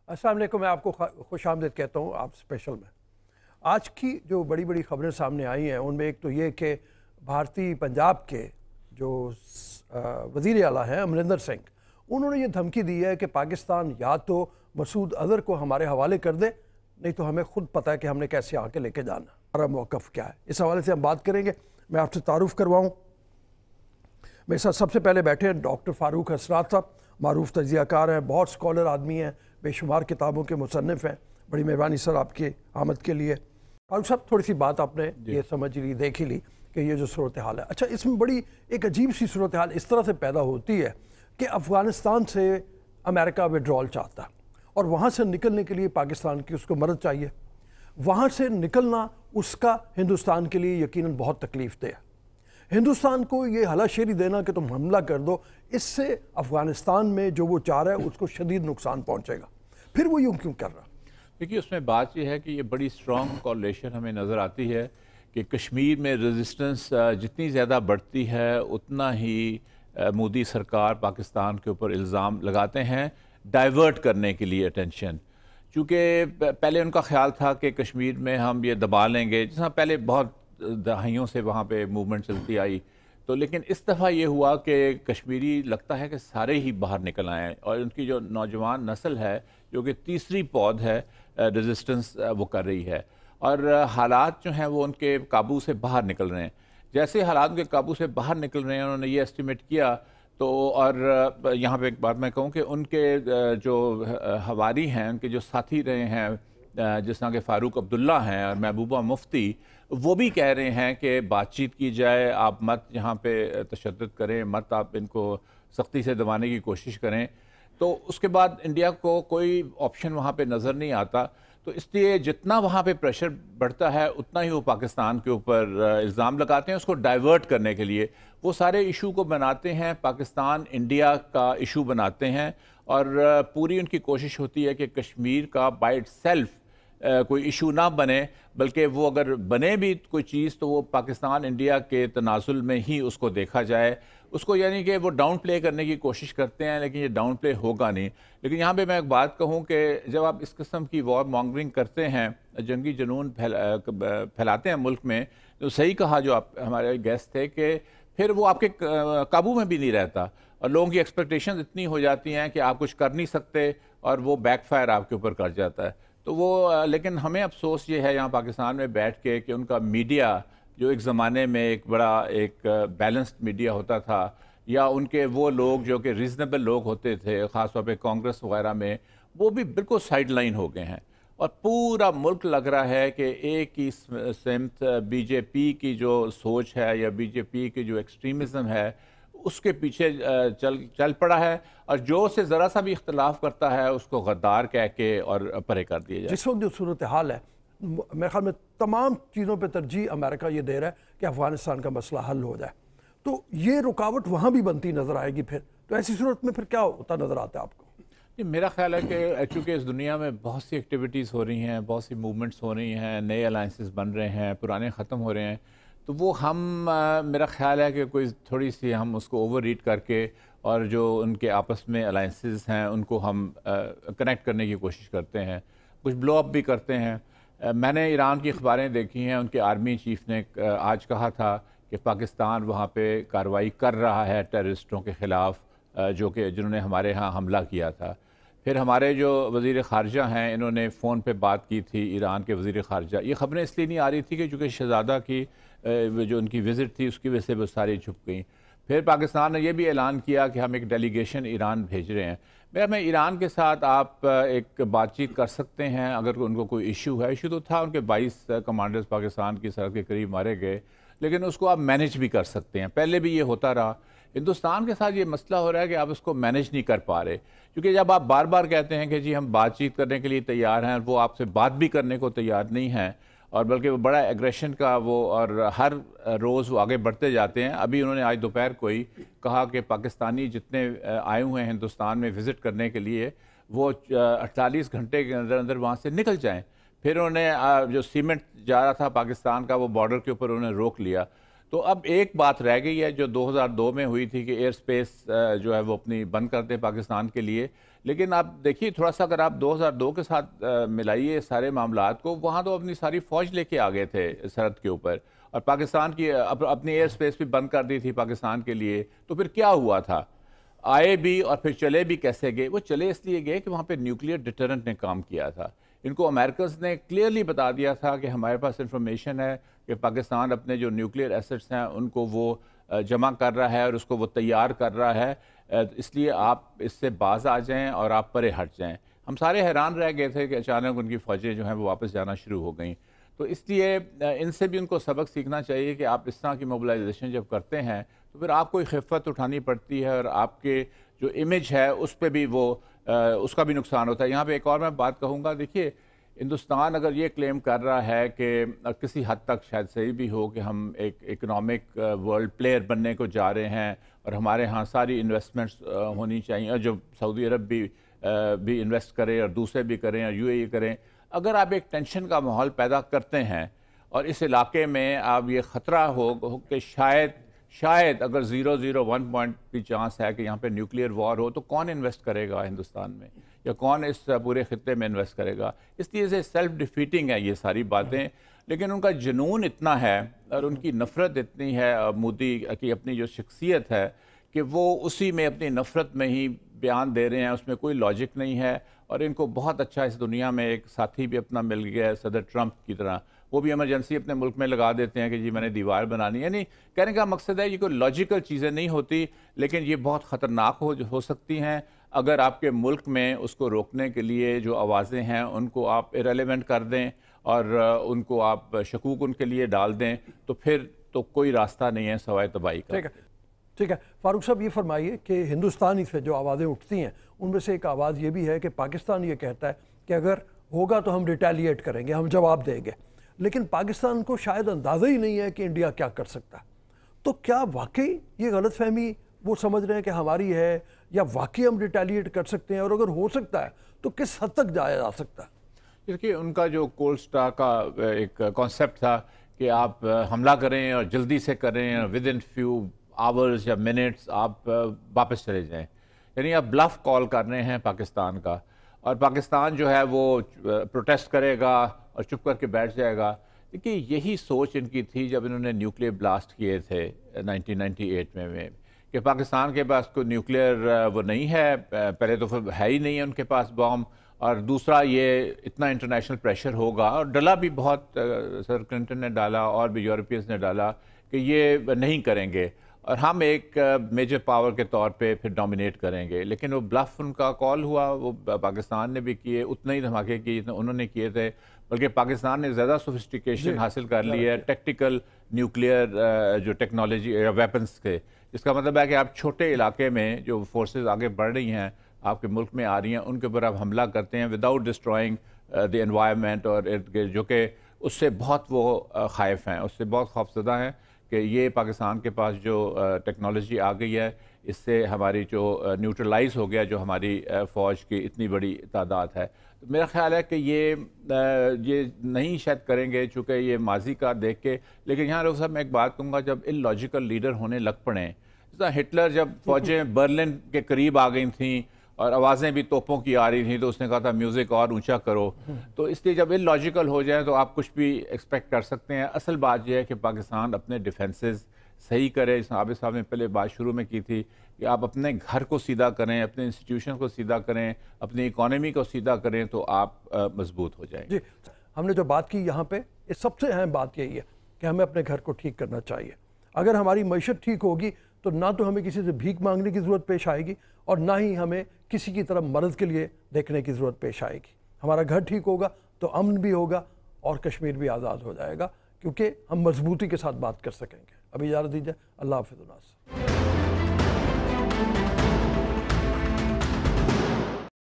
अस्सलाम वालेकुम। मैं आपको खुश आमदीद कहता हूँ आप स्पेशल में। आज की जो बड़ी बड़ी खबरें सामने आई हैं उनमें एक तो ये कि भारतीय पंजाब के जो वज़ीर आला हैं अमरिंदर सिंह, उन्होंने ये धमकी दी है कि पाकिस्तान या तो मसूद अज़हर को हमारे हवाले कर दे, नहीं तो हमें खुद पता है कि हमने कैसे आके लेके जाना। हमारा मौक़िफ़ क्या है, इस हवाले से हम बात करेंगे। मैं आपसे तारुफ़ करवाऊँ, मेरे साथ सबसे पहले बैठे हैं डॉक्टर फ़ारूक हसरात साहब, मारूफ तजियाकार हैं, बहुत स्कॉलर आदमी हैं, बेशुमार किताबों के मुसन्निफ़ हैं। बड़ी मेहरबानी सर आपकी आमद के लिए। फारूक साहब, थोड़ी सी बात आपने ये समझ ली, देख ही ली कि ये जो सूरत हाल है, अच्छा इसमें बड़ी एक अजीब सी सूरत हाल इस तरह से पैदा होती है कि अफ़गानिस्तान से अमेरिका विड्रॉल चाहता है और वहाँ से निकलने के लिए पाकिस्तान की उसको मदद चाहिए। वहाँ से निकलना उसका हिंदुस्तान के लिए यकीनन बहुत तकलीफ़ दे। हिंदुस्तान को ये हलाशेरी देना कि तुम हमला कर दो, इससे अफ़गानिस्तान में जो वो चाह रहा है उसको शदीद नुकसान पहुँचेगा। फिर वो यूँ क्यों कर रहा? देखिए, उसमें बात यह है कि ये बड़ी स्ट्रॉन्ग कॉलेशन हमें नज़र आती है कि कश्मीर में रेजिस्टेंस जितनी ज़्यादा बढ़ती है उतना ही मोदी सरकार पाकिस्तान के ऊपर इल्ज़ाम लगाते हैं डाइवर्ट करने के लिए अटेंशन। चूँकि पहले उनका ख्याल था कि कश्मीर में हम ये दबा लेंगे, जैसा पहले बहुत दहाइयों से वहाँ पे मूवमेंट चलती आई, तो लेकिन इस दफ़ा ये हुआ कि कश्मीरी लगता है कि सारे ही बाहर निकल आए और उनकी जो नौजवान नस्ल है जो कि तीसरी पौध है रेजिस्टेंस वो कर रही है और हालात जो हैं वो उनके काबू से बाहर निकल रहे हैं। जैसे हालात उनके काबू से बाहर निकल रहे हैं उन्होंने ये एस्टिमेट किया तो, और यहाँ पे एक बात मैं कहूँ कि उनके जो हवारी हैं, उनके जो साथी रहे हैं जिस तरह के फ़ारूक अब्दुल्ला हैं और महबूबा मुफ्ती, वो भी कह रहे हैं कि बातचीत की जाए, आप मत यहाँ पे तशद्दुद करें, मत आप इनको सख्ती से दबाने की कोशिश करें। तो उसके बाद इंडिया को कोई ऑप्शन वहाँ पे नज़र नहीं आता, तो इसलिए जितना वहाँ पे प्रेशर बढ़ता है उतना ही वो पाकिस्तान के ऊपर इल्ज़ाम लगाते हैं उसको डाइवर्ट करने के लिए। वो सारे इशू को बनाते हैं पाकिस्तान इंडिया का इशू बनाते हैं और पूरी उनकी कोशिश होती है कि कश्मीर का बाय इटसेल्फ कोई इशू ना बने, बल्कि वो अगर बने भी कोई चीज़ तो वो पाकिस्तान इंडिया के तनाजुल में ही उसको देखा जाए, उसको यानी कि वो डाउन प्ले करने की कोशिश करते हैं, लेकिन ये डाउन प्ले होगा नहीं। लेकिन यहाँ पे मैं एक बात कहूँ कि जब आप इस किस्म की वॉर मॉन्गरिंग करते हैं, जंगी जुनून फैलाते हैं मुल्क में, तो सही कहा जो आप हमारे गेस्ट थे कि फिर वो आपके काबू में भी नहीं रहता और लोगों की एक्सपेक्टेशन इतनी हो जाती हैं कि आप कुछ कर नहीं सकते और वो बैकफायर आपके ऊपर कर जाता है। तो वो लेकिन हमें अफसोस ये है यहाँ पाकिस्तान में बैठ के कि उनका मीडिया जो एक ज़माने में एक बड़ा एक बैलेंस्ड मीडिया होता था, या उनके वो लोग जो कि रीज़नेबल लोग होते थे ख़ास तौर पे कांग्रेस वगैरह में, वो भी बिल्कुल साइड लाइन हो गए हैं और पूरा मुल्क लग रहा है कि एक ही सिमत बीजेपी की जो सोच है या बीजेपी की जो एक्सट्रीमिज़म है उसके पीछे चल पड़ा है और जो से ज़रा सा भी इख्तलाफ करता है उसको गद्दार कह के और परे कर दिया जाए। जिस वक्त जो सूरत हाल है, मेरे ख्याल में तमाम चीज़ों पे तरजीह अमेरिका ये दे रहा है कि अफ़गानिस्तान का मसला हल हो जाए, तो ये रुकावट वहाँ भी बनती नज़र आएगी। फिर तो ऐसी सूरत में फिर क्या होता नज़र आता है आपको? मेरा ख्याल है कि चूँकि इस दुनिया में बहुत सी एक्टिविटीज़ हो रही हैं, बहुत सी मूवमेंट्स हो रही हैं, नए अलाइंसेस बन रहे हैं, पुराने ख़त्म हो रहे हैं, तो वो हम मेरा ख्याल है कि कोई थोड़ी सी हम उसको ओवर रीड करके और जो उनके आपस में अलाइंसेस हैं उनको हम कनेक्ट करने की कोशिश करते हैं, कुछ ब्लो अप भी करते हैं। मैंने ईरान की अखबारें देखी हैं, उनके आर्मी चीफ ने आज कहा था कि पाकिस्तान वहाँ पे कार्रवाई कर रहा है टेररिस्टों के ख़िलाफ़ जो कि जिन्होंने हमारे यहाँ हमला किया था। फिर हमारे जो वज़ीर ख़ारजा हैं इन्होंने फ़ोन पे बात की थी ईरान के वज़ीर ख़ारजा। ये ख़बरें इसलिए नहीं आ रही थी कि चूँकि शहज़ादा की जो उनकी विज़िट थी उसकी वजह से वो सारी छुप गई। फिर पाकिस्तान ने यह भी ऐलान किया कि हम एक डेलीगेशन ईरान भेज रहे हैं। मैं ईरान के साथ आप एक बातचीत कर सकते हैं अगर उनको कोई इशू है। इशू तो था, उनके 22 कमांडर्स पाकिस्तान की सरहद के करीब मारे गए, लेकिन उसको आप मैनेज भी कर सकते हैं। पहले भी ये होता रहा। हिंदुस्तान के साथ ये मसला हो रहा है कि आप उसको मैनेज नहीं कर पा रहे, क्योंकि जब आप बार बार कहते हैं कि जी हम बातचीत करने के लिए तैयार हैं, वो आपसे बात भी करने को तैयार नहीं है और बल्कि वो बड़ा एग्रेशन का वो, और हर रोज़ वो आगे बढ़ते जाते हैं। अभी उन्होंने आज दोपहर को ही कहा कि पाकिस्तानी जितने आए हुए हैं हिंदुस्तान में विज़िट करने के लिए वो 48 घंटे के अंदर अंदर वहाँ से निकल जाएं। फिर उन्होंने जो सीमेंट जा रहा था पाकिस्तान का वो बॉर्डर के ऊपर उन्होंने रोक लिया। तो अब एक बात रह गई है जो 2002 में हुई थी कि एयर स्पेस जो है वो अपनी बंद कर दे पाकिस्तान के लिए, لیکن آپ دیکھیے تھوڑا سا اگر آپ 2002 کے ساتھ ملائیے سارے معاملات کو، وہاں تو اپنی ساری فوج لے کے آ گئے تھے سرحد کے اوپر، اور پاکستان کی اپنی ایئر سپیس بھی بند کر دی تھی پاکستان کے لیے. تو پھر کیا ہوا تھا؟ آئے بھی اور پھر چلے بھی کیسے گئے؟ وہ چلے اس لیے گئے کہ وہاں پہ نیوکلیئر ڈیٹرنٹ نے کام کیا تھا. ان کو امریکاز نے کلیئرلی بتا دیا تھا کہ ہمارے پاس انفارمیشن ہے کہ پاکستان اپنے جو نیوکلیئر ایسٹس ہیں ان کو وہ جمع کر رہا ہے اور اس کو وہ تیار کر رہا ہے، اس لیے آپ اس سے باز آ جائیں اور آپ پرے ہٹ جائیں. ہم سارے حیران رہ گئے تھے کہ اچانک ان کی فوجیں جو ہیں وہ واپس جانا شروع ہو گئیں. تو اس لیے ان سے بھی ان کو سبق سیکھنا چاہیے کہ آپ اس طرح کی موبلائزیشن جب کرتے ہیں تو پھر آپ کو خفت اٹھانی پڑتی ہے اور آپ کے جو امیج ہے اس پہ بھی وہ اس کا بھی نقصان ہوتا ہے. یہاں پہ ایک اور میں بات کہوں گا، دیکھیے ہندوستان اگر یہ کلیم کر رہا ہے کہ کسی حد تک شاید صحیح بھی ہو کہ ہم ایک اکنامک ورلڈ پلیئر بننے کو جا رہے ہیں اور ہمارے ہاں ساری انویسٹمنٹس ہونی چاہیے، اور جو سعودی عرب بھی انویسٹ کرے اور دوسرے بھی کریں اور UAE کریں. اگر آپ ایک ٹینشن کا ماحول پیدا کرتے ہیں اور اس علاقے میں آپ یہ خطرہ ہو کہ شاید اگر 0.01 بھی چانس ہے کہ یہاں پہ نیوکلیئر وار ہو، تو کون انویسٹ کرے گا ہندوستان میں، یا کون اس پورے خطے میں انویسٹ کرے گا؟ اس لیے سے سیلف ڈیفیٹنگ ہے یہ ساری باتیں. لیکن ان کا جنون اتنا ہے اور ان کی نفرت اتنی ہے مودی کی اپنی جو شخصیت ہے کہ وہ اسی میں اپنی نفرت میں ہی بیان دے رہے ہیں، اس میں کوئی لاجک نہیں ہے. اور ان کو بہت اچھا اس دنیا میں ایک ساتھی بھی اپنا مل گیا ہے صدر ٹرمپ کی طرح، وہ بھی ایمرجنسی اپنے ملک میں لگا دیتے ہیں کہ جی میں نے دیوار بنانی. یعنی کہنے کا مقصد ہے یہ کوئی لاجیکل چیزیں نہیں ہوتی، لیکن یہ بہت خطرناک ہو سکتی ہیں اگر آپ کے ملک میں اس کو روکنے کے لیے جو آوازیں ہیں ان کو آپ ایرریلیونٹ کر دیں اور ان کو آپ شکوک ان کے لیے ڈال دیں، تو پھر تو کوئی راستہ نہیں ہے سوائے تباہی کا. ٹھیک ہے فاروق صاحب، یہ فرمائیے کہ ہندوستانی سے جو آوازیں اٹھتی ہیں ان میں سے ایک آواز یہ بھی ہے کہ پاکستان یہ کہتا ہے کہ اگر ہوگا تو ہم ریٹیلیٹ کریں گے، ہم جواب دیں گے. لیکن پاکستان کو شاید اندازہ ہی نہیں ہے کہ انڈیا کیا کر سکتا ہے. تو کیا واقعی یہ غلط فہمی وہ سمجھ رہے ہیں کہ ہماری ہے، یا واقعی ہم ریٹیلیٹ کر سکتے ہیں، اور اگر ہو سکتا ہے تو کس حد تک جایا جا سکتا ہے؟ دیکھیے ان کا جو کولڈ اسٹار کا ایک کانسیپٹ تھا کہ آپ حملہ کریں اور جلدی سے کریں اور ود ان فیو آورز یا منٹس آپ واپس چلے جائیں، یعنی آپ بلف کال کر رہے ہیں پاکستان کا، اور پاکستان جو ہے وہ پروٹیسٹ کرے گا اور چپ کر کے بیٹھ جائے گا. دیکھیے یہی سوچ ان کی تھی جب انہوں نے نیوکلیئر بلاسٹ کیے تھے 1998 میں کہ پاکستان کے پاس کوئی نیوکلیئر وہ نہیں ہے، پہلے تو پھر ہے ہی نہیں ہے ان کے پاس بام، اور دوسرا یہ اتنا انٹرنیشنل پریشر ہوگا، اور ڈالا بھی بہت سر کلنٹن نے ڈالا اور بھی یورپینز نے ڈالا کہ یہ نہیں کریں گے اور ہم ایک میجر پاور کے طور پہ پھر ڈومینیٹ کریں گے. لیکن وہ بلف ان کا کال ہوا، وہ پاکستان نے بھی کیے، اتنے ہی دھماکے کیے جتنے انہوں نے کیے تھے، بلکہ پاکستان نے زیادہ سوفسٹیکیشن حاصل کر لی ہے ٹیکٹیکل نیوکلیئر جو ٹیکنالوجی ویپنس کے. جس کا مطلب ہے کہ آپ چھوٹے علاقے میں جو فورسز آگے بڑھ رہی ہیں آپ کے ملک میں آ رہی ہیں، ان کے اوپر آپ حملہ کرتے ہیں وداؤٹ ڈسٹرائنگ دی انوائرمنٹ، اور جو کہ اس سے بہت وہ خائف ہیں، اس سے بہت خوفزدہ ہیں کہ یہ پاکستان کے پاس جو ٹیکنالوجی آ گئی ہے اس سے ہماری جو نیوٹرلائز ہو گیا جو ہماری فوج کی اتنی بڑی تعداد ہے. میرا خیال ہے کہ یہ نہیں شاید کریں گے چونکہ یہ ماضی کا دیکھ کے. لیکن یہاں لوگ صاحب میں ایک بات کہوں گا، جب ان لاجیکل لیڈر ہونے لگ پڑیں، جیسا ہٹلر جب فوجیں برلن کے قریب آ گئی تھیں اور آوازیں بھی توپوں کی آ رہی تھیں تو اس نے کہا تھا میوزک اور اونچا کرو. تو اس لیے جب ان لاجیکل ہو جائیں تو آپ کچھ بھی ایکسپیکٹ کر سکتے ہیں. اصل بات یہ ہے کہ پاکستان اپنے ڈیفنسز صحیح کرے. عابد صاحب نے پہلے بات شروع میں کی تھی کہ آپ اپنے گھر کو سیدھا کریں، اپنے انسٹیٹیوشن کو سیدھا کریں، اپنی اکانومی کو سیدھا کریں تو آپ مضبوط ہو جائیں. جی ہم نے جو بات کی یہاں پہ سب سے اہم بات یہی ہے کہ ہمیں اپنے گھر کو ٹھیک کرنا چاہیے. اگر ہماری معیشت ٹھیک ہوگی تو نہ تو ہمیں کسی سے بھیک مانگنے کی ضرورت پیش آئے گی اور نہ ہی ہمیں کسی کی طرف مرض کے لیے دیکھنے کی ضرورت پیش آئے گی. ہمارا گھر ٹھیک ہوگا تو امن بھی ہوگا اور کشمیر بھی آزاد ہو جائے گا، کیونکہ ہم مضبوطی کے ساتھ بات کر سکیں گے. ابھی اجازت دیجیے، اللہ حافظ.